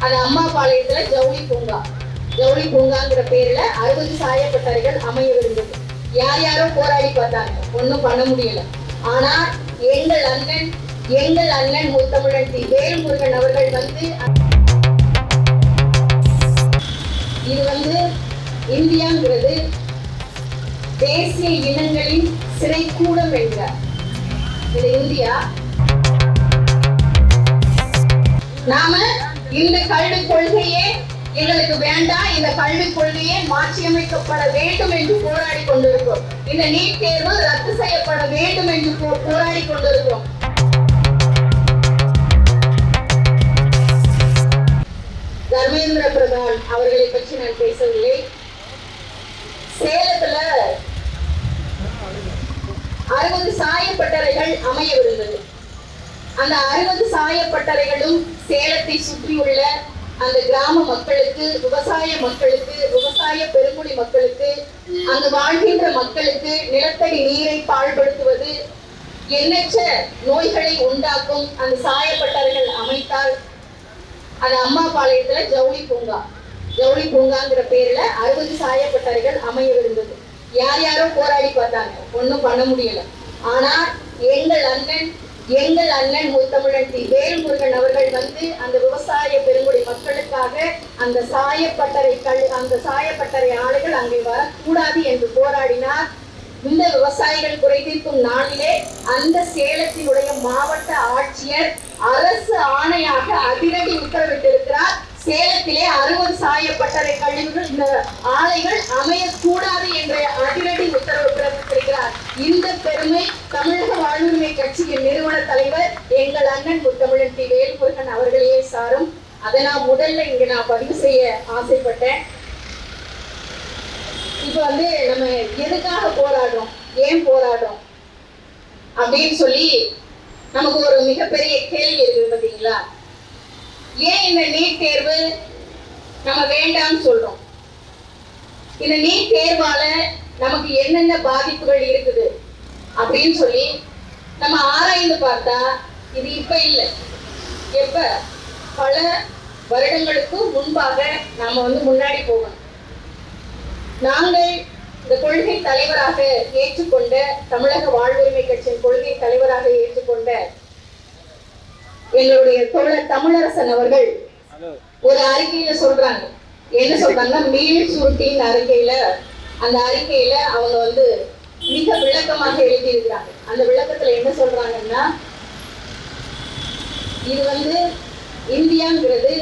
அது அம்மாபாளையத்துல ஜவுளி பூங்காங்கிற பேர்ல 60 சாயப்பட்டறைகள் அமையவிருந்தது. யார் யாரோ போராடி பார்த்தாங்க, ஒன்னும் பண்ண முடியல. ஆனா எங்கள் அண்ணன் முத்தமிழன் தி. வேல்முருகன் அவர்கள் இது இந்தியாங்கிறது தேசிய இனங்களின் சிறைக்கூடம் என்கிறார். இது இந்தியா. நாம இந்த கல்விக் கொள்கையே எங்களுக்கு வேண்டாம், இந்த கல்விக் கொள்கையே மாற்றியமைக்கப்பட வேண்டும் என்று போராடி கொண்டிருக்கிறோம். இந்த நீட் தேர்வு ரத்து செய்யப்பட வேண்டும் என்று போராடி கொண்டிருக்கிறோம். தர்மேந்திர பிரதான் அவர்களை பற்றி நான் பேசவில்லை. சேலத்துல 60 சாயப்பட்டறைகள் அமையவிருந்தது. அந்த 60 சாயப்பட்டறைகளும் சேலத்தை சுற்றியுள்ள அந்த கிராம மக்களுக்கு, விவசாய பெருங்குடி மக்களுக்கு, அங்கு வாழ்கின்ற மக்களுக்கு நிலத்தடி நீரை பாழ்படுத்துவது, எண்ணற்ற நோய்களை உண்டாக்கும் அந்த சாயப்பட்டறைகள் அமைத்தால் அது அம்மாபாளையத்துல ஜவுளி பூங்காங்கிற பேர்ல 60 சாயப்பட்டறைகள் அமையவிருந்தது. யார் யாரோ போராடி பார்த்தாங்க, ஒன்னும் பண்ண முடியல. ஆனா எங்கள் அண்ணன் முத்தமிழன் தி. வேல்முருகன் அவர்கள் அந்த விவசாய பெருங்குடி மக்களுக்காக அந்த சாயப்பட்டறை ஆலைகள் அங்கே வரக்கூடாது என்று போராடினார். இந்த விவசாயிகள் குறை தீர்க்கும் நாளிலே அந்த சேலத்தினுடைய மாவட்ட ஆட்சியர் அரசு ஆணையாக அதிரடி உத்தரவிட்டிருக்கிறார். சேலத்திலே 60 சாயப்பட்டறை கழிவுகள் இந்த ஆலைகள் அமையக்கூடாது என்ற அதிரடி உத்தரவு பிறப்பித்திருக்கிறார். இந்த பெருமை தமிழக வாழ்வுரிமை கட்சியின் நிறுவன தலைவர் எங்கள் அண்ணன் முத்தமிழன் தி. வேல்முருகன் அவர்களே சாரும். அதை நான் முதல்ல இங்க பதிவு செய்ய ஆசைப்பட்டேன். இப்ப நம்ம எதுக்காக போராடுறோம், ஏன் போராடுறோம் அப்படின்னு சொல்லி நமக்கு ஒரு மிகப்பெரிய கேள்வி இருக்குது பாத்தீங்களா? ஏன் இந்த நீட் தேர்வு நம்ம வேண்டாம்னு சொல்றோம்? இந்த நீட் தேர்வால நமக்கு என்னென்ன பாதிப்புகள் இருக்குது அப்படின்னு சொல்லி நம்ம ஆராய்ந்து பார்த்தா இது இப்ப இல்லை, எப்ப பல வருடங்களுக்கு முன்பாக நாம முன்னாடி போகணும். நாங்கள் இந்த கொள்கை தலைவராக ஏற்றுக்கொண்ட, தமிழக வாழ்வுரிமை கட்சியின் கொள்கை தலைவராக ஏற்றுக்கொண்ட எங்களுடைய தோழர் தமிழரசன் அவர்கள் ஒரு அறிக்கையில சொல்றாங்க. என்ன சொல்றாங்கன்னா, மீள் சுருட்டின் அந்த அறிக்கையில அவங்க மிக விளக்கமாக எழுதியிருக்கிறாங்க. அந்த விளக்கத்துல என்ன சொல்றாங்கன்னா, இது இந்தியாங்கிறது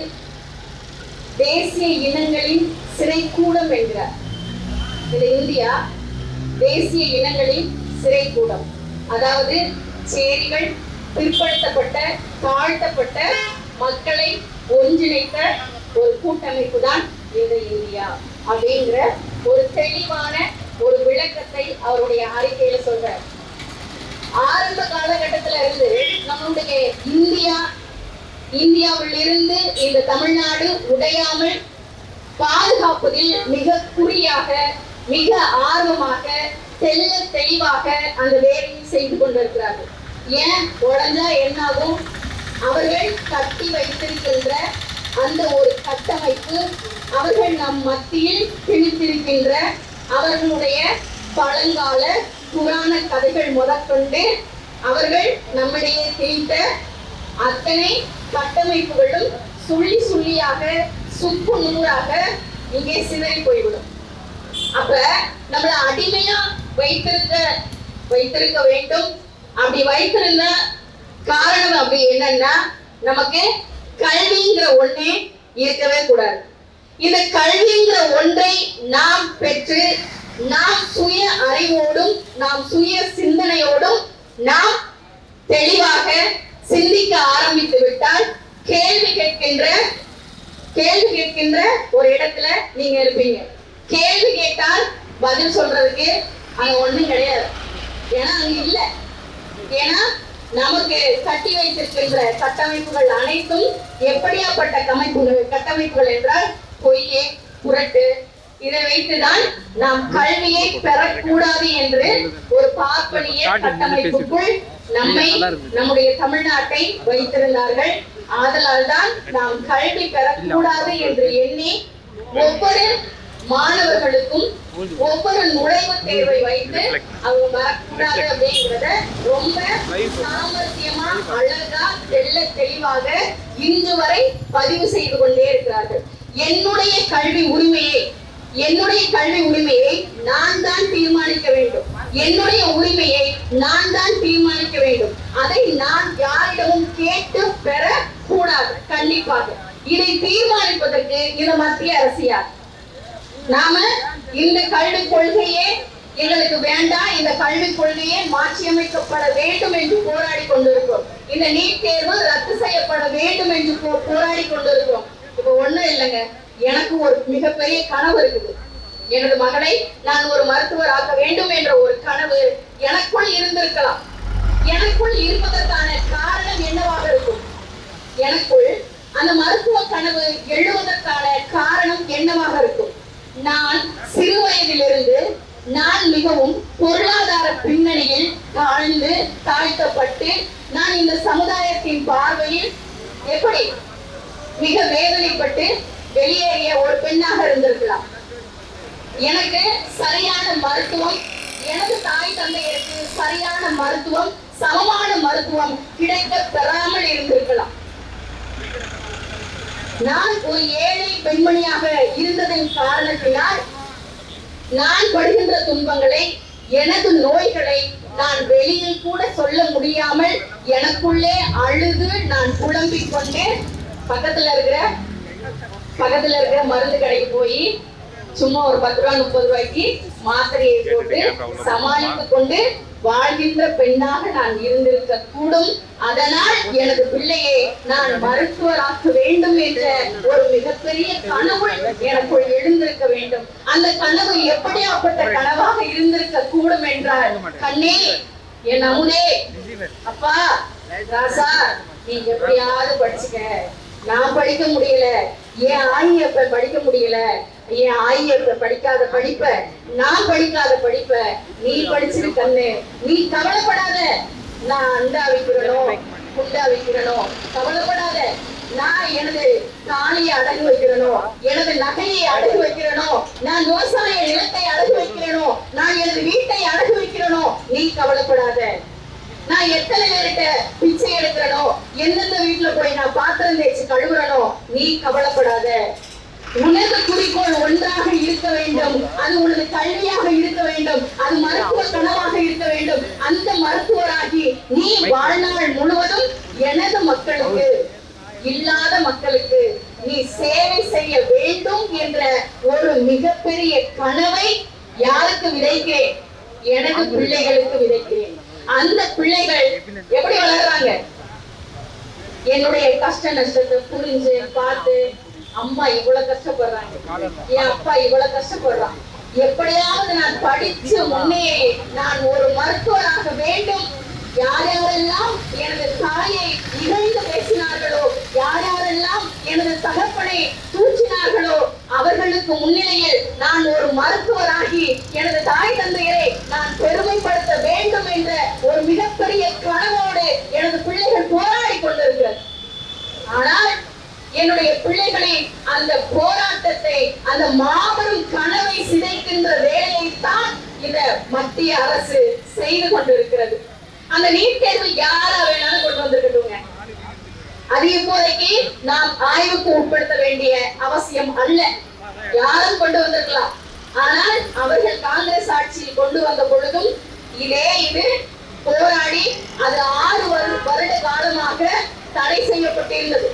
தேசிய இனங்களின் சிறைக்கூடம் என்கிறார். இது இந்தியா தேசிய இனங்களின் சிறைக்கூடம். அதாவது சேரிகள், பிற்படுத்தப்பட்ட, தாழ்த்தப்பட்ட மக்களை ஒன்றிணைத்த ஒரு கூட்டமைப்பு தான் இந்த இந்தியா அப்படிங்கிற ஒரு தெளிவான ஒரு விளக்கத்தை அவருடைய அறிக்கையில சொல்றார். ஆரம்ப காலகட்டத்தில இருந்து நம்முடைய இந்தியாவில் இருந்து இந்த தமிழ்நாடு உடையாமல் பாதுகாப்பதில் மிக குறியாக, மிக ஆர்வமாக, தெளிவாக அந்த வேலையை செய்து கொண்டிருக்கிறார்கள். ஏன் உடஞ்சா என்னாகும்? அவர்கள் கட்டி வைத்திருக்கின்ற அந்த ஒரு கட்டமைப்பு, அவர்கள் நம் மத்தியில் திணித்திருக்கின்ற அவர்களுடைய பழங்கால புராண கதைகள் முதற்கொண்டு அவர்கள் நம்மிடையே திணித்த அத்தனை கட்டமைப்புகளும் சுள்ளியாக, சுக்கு நூறாக இங்கே சிதறி போய்விடும். அப்ப நம்மள அடிமையா வைத்திருக்க வேண்டும். அப்படி வைத்திருந்த காரணம் அப்படி என்னன்னா, நமக்கு கல்விங்கிற ஒண்ணே இருக்கவே கூடாது. இந்த கல்விங்கிற ஒன்றை நாம் பெற்று, நாம் சுய அறிவோடும், நாம் சுய சிந்தனையோடும் நாம் தெளிவாக சிந்திக்க ஆரம்பித்து விட்டால், கேள்வி கேட்கின்ற ஒரு இடத்துல நீங்க இருப்பீங்க. கேள்வி கேட்டால் பதில் சொல்றதுக்கு அங்க ஒண்ணும் கிடையாது. ஏன்னா அங்க இல்ல. ஏன்னா நமக்கு கட்டி வைத்திருக்கின்ற கட்டமைப்புகள் அனைத்தும் எப்படியாப்பட்ட கட்டமைப்புகள் என்றால் பொய்யே, புரட்டு, இதை வைத்துதான் நாம் கல்வியை பெறக்கூடாது என்று ஒரு பார்ப்பனிய கட்டமைப்புக்குள் நம்முடைய தமிழ்நாட்டை வைத்திருந்தார்கள். ஆதலால்தான் நாம் கல்வி பெறக்கூடாது என்று எண்ணி ஒவ்வொரு மாணவர்களுக்கும் ஒவ்வொரு நுழைவுத் தேர்வை வைத்து அவங்க வரக்கூடாது அப்படிங்கிறத ரொம்ப சாமர்த்தியமா அழகா தெளிவாக இன்று வரை பதிவு செய்து கொண்டே இருக்கிறார்கள். என்னுடைய கல்வி உரிமையை நான் தான் தீர்மானிக்க வேண்டும். என்னுடைய உரிமையை நான் தான் தீர்மானிக்க வேண்டும். அதை நான் யாரிடமும் கேட்டு பெற கூடாது. கண்டிப்பாக இதை தீர்மானிப்பதற்கு இந்த மத்திய அரசியார் நாம இந்த கல்விக் கொள்கையே எங்களுக்கு வேண்டாம், இந்த கல்விக் கொள்கையே மாற்றியமைக்கப்பட வேண்டும் என்று போராடி கொண்டிருக்கிறோம். இந்த நீட் தேர்வு ரத்து செய்யப்பட வேண்டும் என்று போராடி கொண்டிருக்கிறோம். இப்ப ஒண்ணும் இல்லைங்க, எனக்கு ஒரு மிகப்பெரிய கனவு இருக்குது. எனது மகனை நான் ஒரு மருத்துவர் ஆக்க வேண்டும் என்ற ஒரு கனவு எனக்குள் இருந்திருக்கலாம். எனக்குள் இருப்பதற்கான காரணம் என்னவாக இருக்கும்? எனக்குள் அந்த மருத்துவ கனவு எழுவதற்கான காரணம் என்னவாக இருக்கும்? நான் சிறு வயதிலிருந்து நான் மிகவும் பொருளாதார பின்னணியில் தாழ்த்தப்பட்டு நான் இந்த சமுதாயத்தின் பார்வையில் எப்படி மிக வேதனைப்பட்டு வெளியேறிய ஒரு பெண்ணாக இருந்திருக்கலாம். எனக்கு சரியான மருத்துவம், எனது தாய் தந்தையருக்கு சரியான மருத்துவம், சமமான மருத்துவம் கிடைக்க பெறாமல் இருந்திருக்கலாம். நான் ஒரு ஏழை பெண்மணியாக இருந்ததன் காரணத்தினால் நான் படுகின்ற துன்பங்களை, எனது நோய்களை நான் வெளியில் கூட சொல்ல முடியாமல் எனக்குள்ளே அழுது நான் புலம்பிக் கொண்டு பக்கத்துல இருக்கிற மருந்து கடைக்கு போய் சும்மா ஒரு 10 ரூபாய் 30 ரூபாய்க்கு மாத்திரையை போட்டு சமாளித்துக் கொண்டு வாழ்கின்ற பெண்ணாக நான் இருந்திருக்க கூடும். அதனால் எனது பிள்ளையை நான் மருத்துவராக்க வேண்டும் என்ற ஒரு மிகப்பெரிய கனவு எனக்குள் எழுந்திருக்க வேண்டும். அந்த கனவு எப்படியாப்பட்ட கனவாக இருந்திருக்க கூடும் என்றால், கண்ணே, என் அமுதே, அப்பா ராசா, நீ எப்படியாவது படிச்சுக்க, நான் படிக்க முடியல, என் ஆயியப்ப படிக்க முடியல, என் ஆயியப்ப படிக்காத படிப்ப, நான் படிக்காத படிப்ப நீ படிச்சிரு கண்ணு, நீ கவலைப்படாத, நான் அண்டா வைக்கிறனும் குண்டா வைக்கிறனும் கவலைப்படாத, நான் எனது காணியை அடகு வைக்கிறனும், எனது நகையை அடகு வைக்கிறனும், நான் விவசாய நிலத்தை அடகு வைக்கிறனும், நான் எனது வீட்டை அடகு வைக்கிறனும், நீ கவலைப்படாத, நான் எத்தனை பேர்கிட்ட பிச்சை எடுக்கிறனோ, எந்தெந்த வீட்டுல போய் நான் பாத்திரம் தேய்ச்சி கழுவுறனோ, நீ கவலைப்படாத, உனது குறிக்கோள் ஒன்றாக இருக்க வேண்டும். அது உனது கல்வியாக இருக்க வேண்டும், அது மருத்துவ கனவாக இருக்க வேண்டும். அந்த மருத்துவராகி நீ வாழ்நாள் முழுவதும் எனது மக்களுக்கு, இல்லாத மக்களுக்கு நீ சேவை செய்ய வேண்டும் என்ற ஒரு மிகப்பெரிய கனவை யாருக்கு விதைக்கிறேன்? எனது பிள்ளைகளுக்கு விதைக்கிறேன். அந்த பிள்ளைகள் எப்படி வளர்றாங்க? என்னுடைய கஷ்ட நஷ்டத்தை புரிஞ்சு பார்த்து, அம்மா இவ்வளவு கஷ்டப்படுறாங்க, என் அப்பா இவ்வளவு கஷ்டப்படுறான், எப்படியாவது நான் படிச்சு முன்னேறி நான் ஒரு மருத்துவராக வேண்டும். யார் யாரெல்லாம் எனது தாயை இகழ்ந்து பேசினார்களோ, யார் யாரெல்லாம் எனது தகப்பனை தூற்றினார்களோ, அவர்களுக்கு முன்னிலையில் நான் ஒரு மருத்துவராகி எனது தாய் தந்தையரை நான் பெருமைப்படுத்த வேண்டும் என்ற ஒரு மிகப்பெரிய கனவோடு எனது பிள்ளைகள் போராடி கொண்டிருக்கிறது. ஆனால் என்னுடைய பிள்ளைகளின் அந்த போராட்டத்தை, அந்த மாபெரும் கனவை சிதைக்கின்ற வேலையை தான் இந்த மத்திய அரசு செய்து கொண்டிருக்கிறது. அந்த நீட் தேர்வு யாரா வேணாலும் கொண்டு வந்திருக்கட்டுங்க, அது இப்போதைக்கு நாம் ஆய்வுக்கு உட்படுத்த வேண்டிய அவசியம் அல்ல. யாரும் கொண்டு வந்திருக்கலாம். ஆனால் அவர்கள் காங்கிரஸ் ஆட்சியில் கொண்டு வந்த பொழுதும் இது போராடி அது 6 வருட காலமாக தடை செய்யப்பட்டிருந்தது.